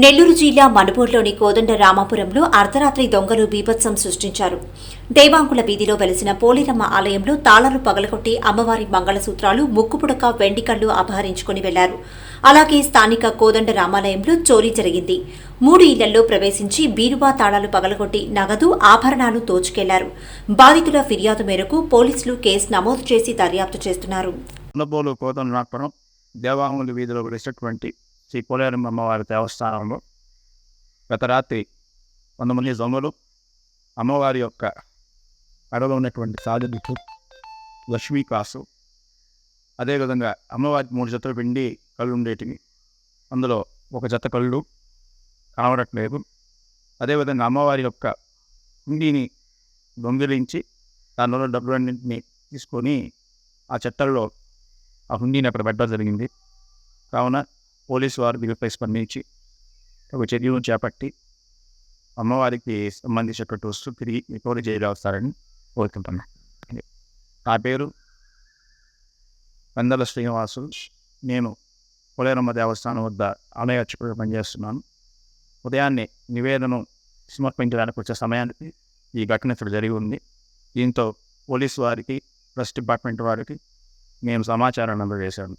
నెల్లూరు జిల్లా మనుబోర్లోని కోదండ రామాపురంలో అర్ధరాత్రి దొంగలు బీభత్సం సృష్టించారు. దేవాంకుల వీధిలో వెలిసిన పోలేరమ్మ ఆలయంలో తాళాలు పగలగొట్టి అమ్మవారి మంగళసూత్రాలు, ముక్కుపుడక, వెండికళ్లు అపహరించుకుని వెళ్లారు. అలాగే స్థానిక కోదండ రామాలయంలో చోరీ జరిగింది. 3 ఇళ్లలో ప్రవేశించి బీరువా తాళాలు పగలగొట్టి నగదు, ఆభరణాలు దోచుకెళ్లారు. బాధితుల ఫిర్యాదు మేరకు పోలీసులు కేసు నమోదు చేసి దర్యాప్తు చేస్తున్నారు. దేవాంగుల వీధిలో వెలిసినటువంటి శ్రీ పోలేరమ్మ అమ్మవారి దేవస్థానంలో గత రాత్రి 100 మంది దొంగలు అమ్మవారి యొక్క అడలో ఉన్నటువంటి సాధనకు లక్ష్మీ కాసు, అదేవిధంగా అమ్మవారికి 3 జతల వెండి కళ్ళు ఉండేటివి. అందులో ఒక జత కళ్ళు కనబడట్లేదు. అదేవిధంగా అమ్మవారి యొక్క హుండీని దొంగిలించి దానిలో డబ్బులన్నింటినీ తీసుకొని ఆ చెట్టల్లో ఆ హుండీని అక్కడ పెట్టడం జరిగింది. కావున పోలీసు వారు దీనిపై స్పందించి ఒక చర్యలను చేపట్టి అమ్మవారికి సంబంధించినటువంటి వస్తువు తిరిగి రికవరీ చేయగలుగుతారని కోరుకుంటున్నాను. నా పేరు పందల శ్రీనివాసు. నేను పోలేరమ్మ దేవస్థానం వద్ద ఆలయ అర్చకుడిగా పనిచేస్తున్నాను. ఉదయాన్నే నివేదన సమర్పించడానికి వచ్చే సమయానికి ఈ ఘటన ఇక్కడ జరిగి ఉంది. దీంతో పోలీసు వారికి, ప్రెస్ డిపార్ట్మెంట్ వారికి నేను సమాచారాన్ని అందజేశాను.